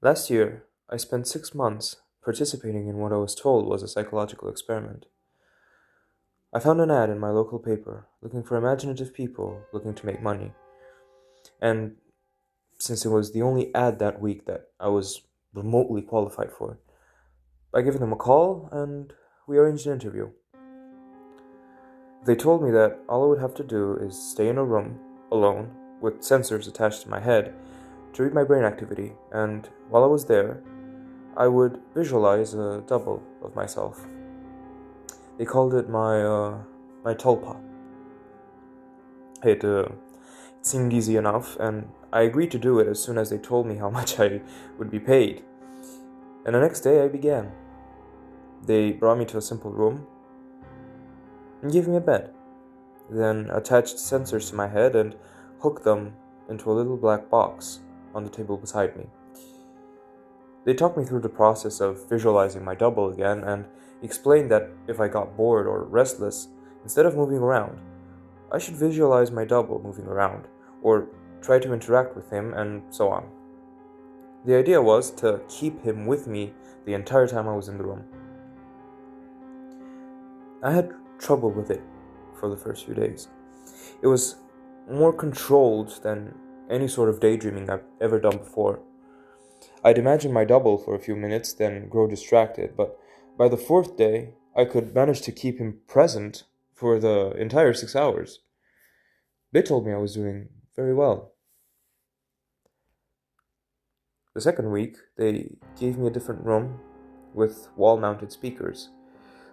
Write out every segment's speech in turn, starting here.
Last year, I spent 6 months participating in what I was told was a psychological experiment. I found an ad in my local paper looking for imaginative people looking to make money. And since it was the only ad that week that I was remotely qualified for, I gave them a call and we arranged an interview. They told me that all I would have to do is stay in a room alone with sensors attached to my head to read my brain activity, and while I was there, I would visualize a double of myself. They called it my Tulpa. It seemed easy enough, and I agreed to do it as soon as they told me how much I would be paid. And the next day I began. They brought me to a simple room and gave me a bed, then attached sensors to my head and hooked them into a little black box on the table beside me. They talked me through the process of visualizing my double again and explained that if I got bored or restless, instead of moving around, I should visualize my double moving around, or try to interact with him, and so on. The idea was to keep him with me the entire time I was in the room. I had trouble with it for the first few days. It was more controlled than any sort of daydreaming I've ever done before. I'd imagine my double for a few minutes, then grow distracted, but by the fourth day, I could manage to keep him present for the entire 6 hours. They told me I was doing very well. The second week, they gave me a different room with wall-mounted speakers.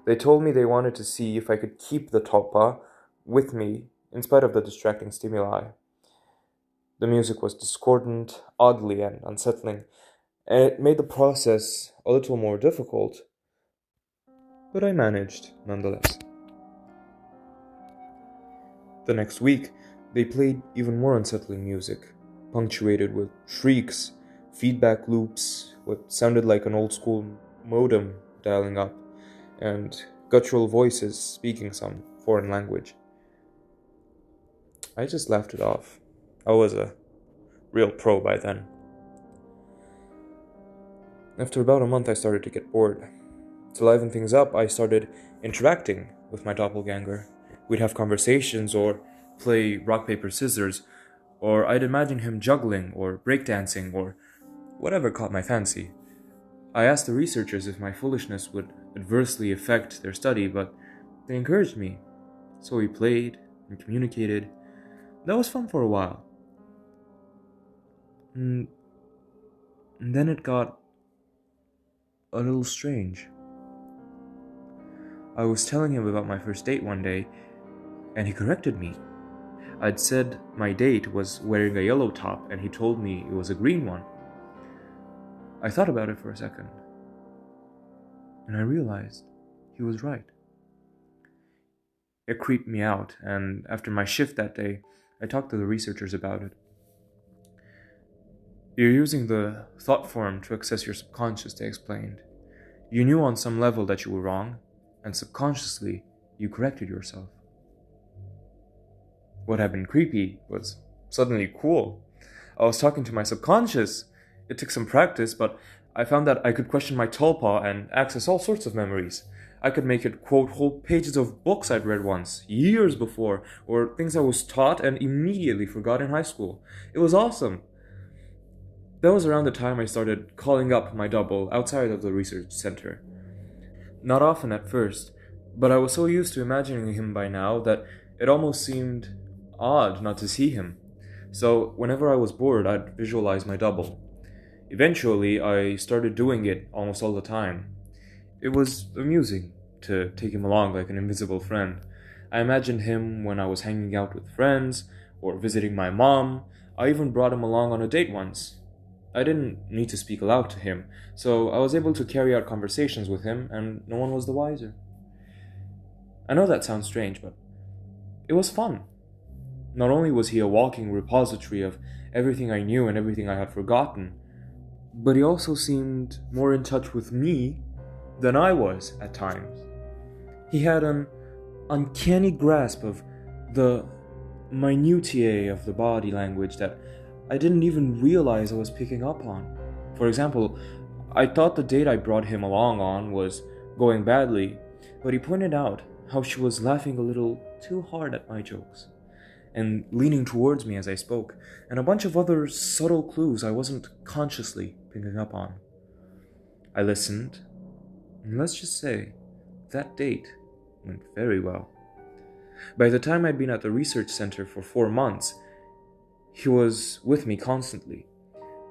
They told me they wanted to see if I could keep the Tulpa with me in spite of the distracting stimuli. The music was discordant, ugly, and unsettling, and it made the process a little more difficult, but I managed nonetheless. The next week, they played even more unsettling music, punctuated with shrieks, feedback loops, what sounded like an old school modem dialing up, and guttural voices speaking some foreign language. I just laughed it off. I was a real pro by then. After about a month, I started to get bored. To liven things up, I started interacting with my doppelganger. We'd have conversations or play rock, paper, scissors, or I'd imagine him juggling or breakdancing or whatever caught my fancy. I asked the researchers if my foolishness would adversely affect their study, but they encouraged me. So we played and communicated. That was fun for a while. And then it got a little strange. I was telling him about my first date one day, and he corrected me. I'd said my date was wearing a yellow top, and he told me it was a green one. I thought about it for a second, and I realized he was right. It creeped me out, and after my shift that day, I talked to the researchers about it. You're using the thought form to access your subconscious, they explained. You knew on some level that you were wrong, and subconsciously, you corrected yourself. What had been creepy was suddenly cool. I was talking to my subconscious. It took some practice, but I found that I could question my tulpa and access all sorts of memories. I could make it quote whole pages of books I'd read once, years before, or things I was taught and immediately forgot in high school. It was awesome. That was around the time I started calling up my double outside of the research center. Not often at first, but I was so used to imagining him by now that it almost seemed odd not to see him. So whenever I was bored, I'd visualize my double. Eventually, I started doing it almost all the time. It was amusing to take him along like an invisible friend. I imagined him when I was hanging out with friends or visiting my mom. I even brought him along on a date once. I didn't need to speak aloud to him, so I was able to carry out conversations with him, and no one was the wiser. I know that sounds strange, but it was fun. Not only was he a walking repository of everything I knew and everything I had forgotten, but he also seemed more in touch with me than I was at times. He had an uncanny grasp of the minutiae of the body language that I didn't even realize I was picking up on. For example, I thought the date I brought him along on was going badly, but he pointed out how she was laughing a little too hard at my jokes and leaning towards me as I spoke, and a bunch of other subtle clues I wasn't consciously picking up on. I listened, and let's just say that date went very well. By the time I'd been at the research center for 4 months, he was with me constantly.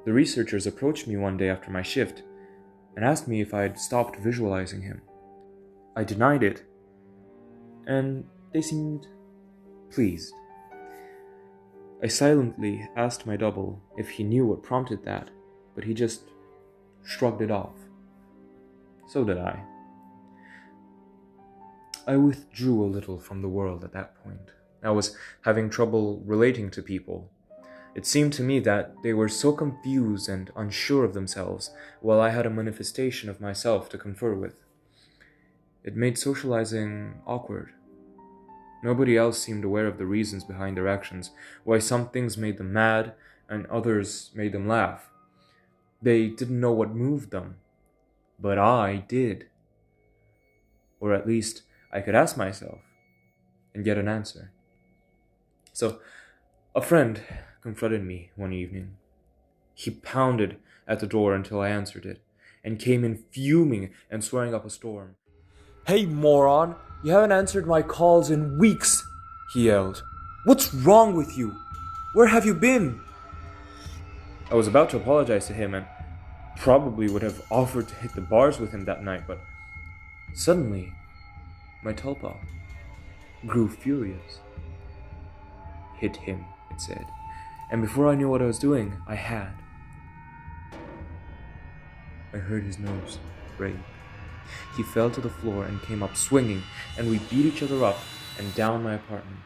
The researchers approached me one day after my shift and asked me if I'd stopped visualizing him. I denied it, and they seemed pleased. I silently asked my double if he knew what prompted that, but he just shrugged it off. So did I. I withdrew a little from the world at that point. I was having trouble relating to people. It seemed to me that they were so confused and unsure of themselves, while I had a manifestation of myself to confer with. It made socializing awkward. Nobody else seemed aware of the reasons behind their actions, why some things made them mad and others made them laugh. They didn't know what moved them, but I did. Or at least I could ask myself and get an answer. So, a friend confronted me one evening. He pounded at the door until I answered it, and came in fuming and swearing up a storm. "Hey, moron! You haven't answered my calls in weeks!" he yelled. "What's wrong with you? Where have you been?" I was about to apologize to him and probably would have offered to hit the bars with him that night, but suddenly, my Tulpa grew furious. "Hit him," it said, and before I knew what I was doing, I had. I heard his nose break. He fell to the floor and came up swinging, and we beat each other up and down my apartment.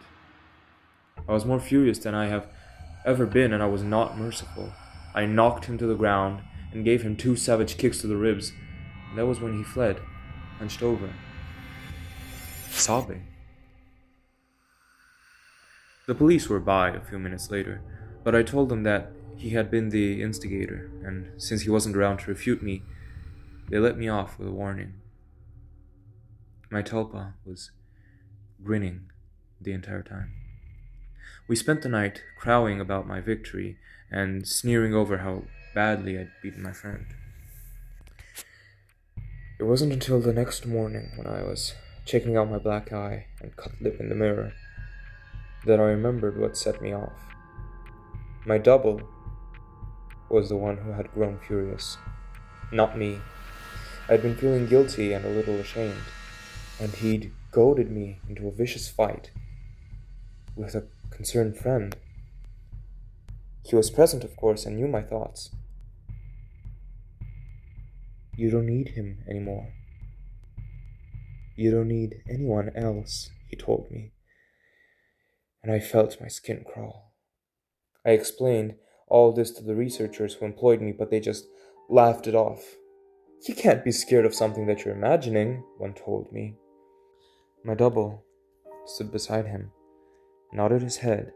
I was more furious than I have ever been, and I was not merciful. I knocked him to the ground and gave him 2 savage kicks to the ribs, and that was when he fled, hunched over, sobbing. The police were by a few minutes later, but I told them that he had been the instigator, and since he wasn't around to refute me, they let me off with a warning. My Tulpa was grinning the entire time. We spent the night crowing about my victory and sneering over how badly I'd beaten my friend. It wasn't until the next morning, when I was checking out my black eye and cut lip in the mirror, that I remembered what set me off. My double was the one who had grown furious, not me. I'd been feeling guilty and a little ashamed, and he'd goaded me into a vicious fight with a concerned friend. He was present, of course, and knew my thoughts. "You don't need him anymore. You don't need anyone else," he told me, and I felt my skin crawl. I explained all this to the researchers who employed me, but they just laughed it off. "You can't be scared of something that you're imagining," one told me. My double stood beside him, nodded his head,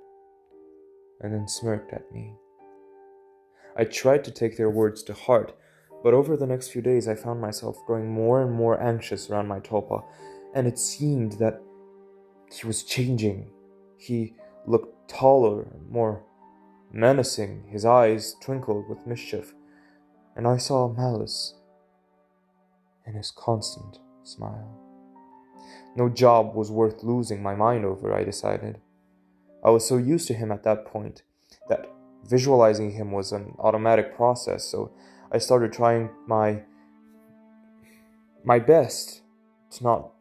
and then smirked at me. I tried to take their words to heart, but over the next few days I found myself growing more and more anxious around my Tulpa, and it seemed that he was changing. He looked taller and more menacing, his eyes twinkled with mischief, and I saw malice in his constant smile. No job was worth losing my mind over, I decided. I was so used to him at that point that visualizing him was an automatic process, so I started trying my best to not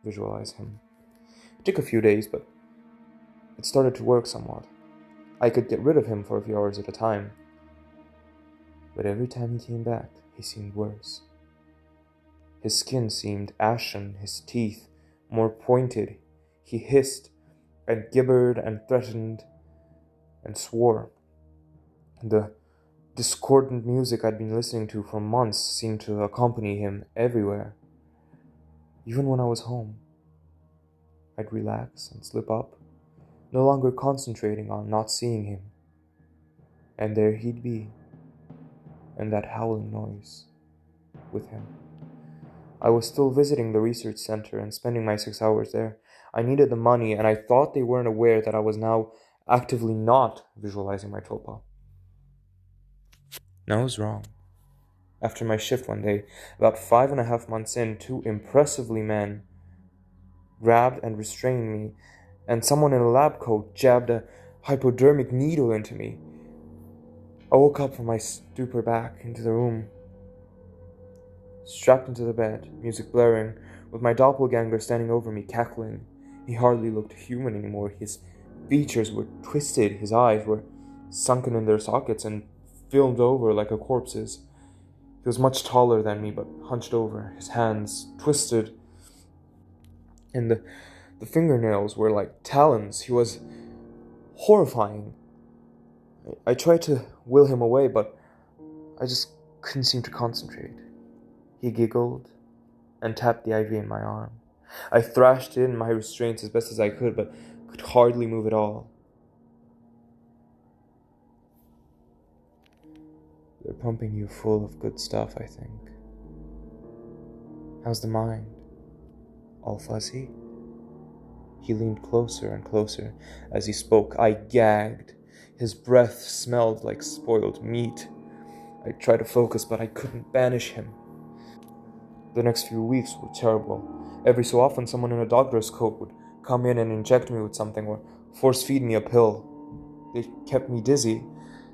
visualize him. It took a few days, but it started to work somewhat. I could get rid of him for a few hours at a time, but every time he came back, he seemed worse. His skin seemed ashen, his teeth more pointed. He hissed and gibbered and threatened and swore. The discordant music I'd been listening to for months seemed to accompany him everywhere. Even when I was home, I'd relax and slip up, no longer concentrating on not seeing him. And there he'd be, and that howling noise with him. I was still visiting the research center and spending my 6 hours there. I needed the money, and I thought they weren't aware that I was now actively not visualizing my tulpa. And I was wrong. After my shift one day, about 5.5 months in, two impressively men grabbed and restrained me, and someone in a lab coat jabbed a hypodermic needle into me. I woke up from my stupor back into the room, strapped into the bed, music blaring, with my doppelganger standing over me, cackling. He hardly looked human anymore. His features were twisted, his eyes were sunken in their sockets and filmed over like a corpse's. He was much taller than me, but hunched over, his hands twisted, and the fingernails were like talons. He was horrifying. I tried to will him away, but I just couldn't seem to concentrate. He giggled and tapped the IV in my arm. I thrashed in my restraints as best as I could, but could hardly move at all. They're pumping you full of good stuff, I think. How's the mind? All fuzzy? He leaned closer and closer as he spoke. I gagged. His breath smelled like spoiled meat. I tried to focus, but I couldn't banish him. The next few weeks were terrible. Every so often, someone in a doctor's coat would come in and inject me with something or force-feed me a pill. They kept me dizzy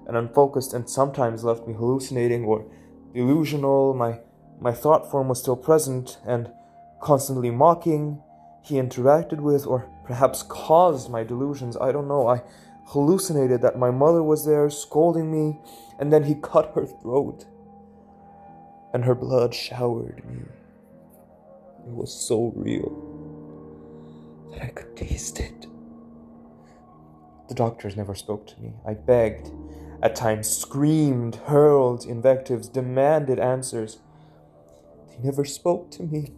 and unfocused and sometimes left me hallucinating or delusional. My thought form was still present and constantly mocking. He interacted with or perhaps caused my delusions. I don't know. I hallucinated that my mother was there scolding me, and then he cut her throat and her blood showered me. It was so real that I could taste it. The doctors never spoke to me. I begged, at times screamed, hurled invectives, demanded answers. They never spoke to me.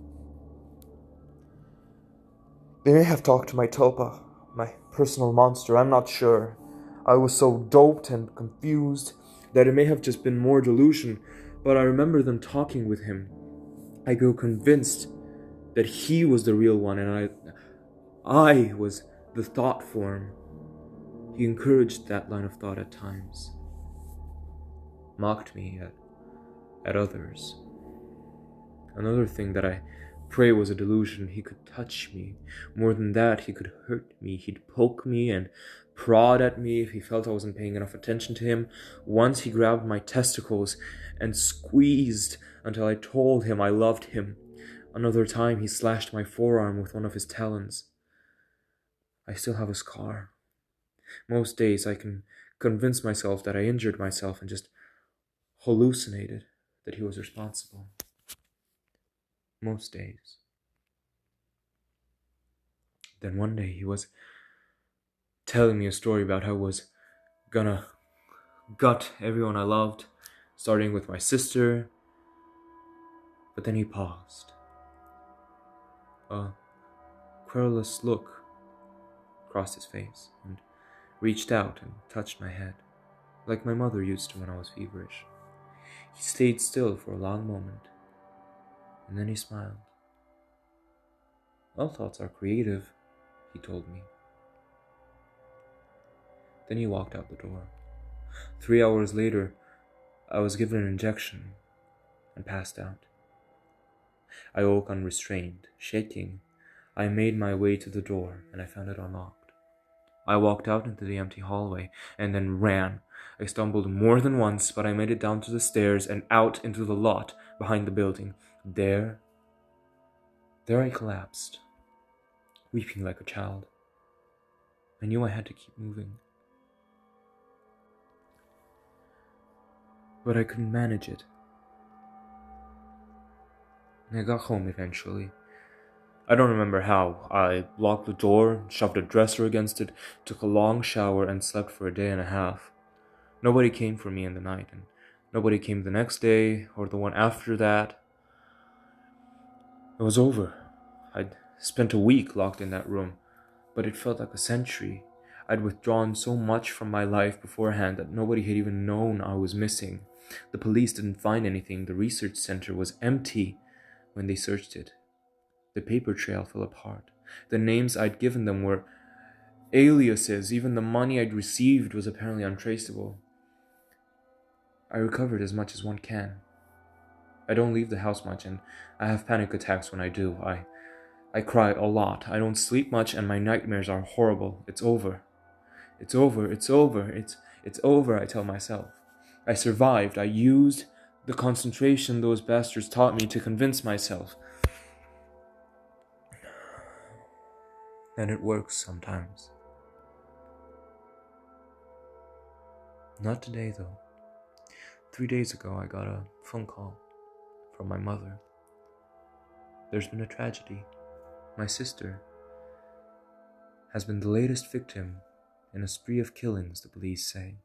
They may have talked to my Tulpa, my personal monster, I'm not sure. I was so doped and confused that it may have just been more delusion, but I remember them talking with him. I grew convinced that he was the real one and I was the thought form. He encouraged that line of thought at times, mocked me at others. Another thing that I pray was a delusion. He could touch me. More than that, he could hurt me. He'd poke me and prod at me if he felt I wasn't paying enough attention to him. Once he grabbed my testicles and squeezed until I told him I loved him. Another time, he slashed my forearm with one of his talons. I still have a scar. Most days I can convince myself that I injured myself and just hallucinated that he was responsible. Most days. Then one day he was telling me a story about how I was gonna gut everyone I loved, starting with my sister. But then he paused. A querulous look crossed his face and reached out and touched my head, like my mother used to when I was feverish. He stayed still for a long moment, and then he smiled. All thoughts are creative, he told me. Then he walked out the door. 3 hours later, I was given an injection and passed out. I woke unrestrained, shaking. I made my way to the door, and I found it unlocked. I walked out into the empty hallway and then ran. I stumbled more than once, but I made it down to the stairs and out into the lot behind the building. There I collapsed, weeping like a child. I knew I had to keep moving, but I couldn't manage it. I got home eventually. I don't remember how. I locked the door, shoved a dresser against it, took a long shower, and slept for a day and a half. Nobody came for me in the night, and nobody came the next day or the one after that. It was over. I'd spent a week locked in that room, but it felt like a century. I'd withdrawn so much from my life beforehand that nobody had even known I was missing. The police didn't find anything. The research center was empty when they searched it. The paper trail fell apart. The names I'd given them were aliases. Even the money I'd received was apparently untraceable. I recovered as much as one can. I don't leave the house much, and I have panic attacks when I do. I cry a lot. I don't sleep much, and my nightmares are horrible. It's over. It's over. It's over. It's over, I tell myself. I survived. I used the concentration those bastards taught me to convince myself. And it works sometimes. Not today, though. 3 days ago, I got a phone call from my mother. There's been a tragedy. My sister has been the latest victim in a spree of killings, the police say.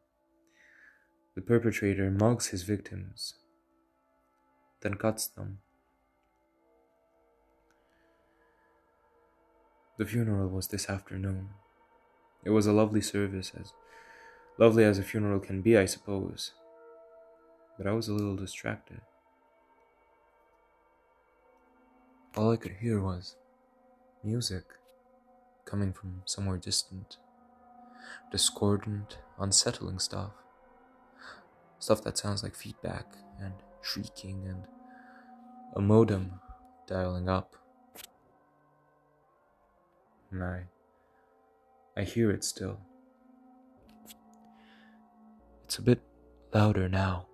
The perpetrator mugs his victims, then cuts them. The funeral was this afternoon. It was a lovely service, as lovely as a funeral can be, I suppose. But I was a little distracted. All I could hear was music coming from somewhere distant. Discordant, unsettling stuff. Stuff that sounds like feedback and shrieking and a modem dialing up. And I hear it still. It's a bit louder now.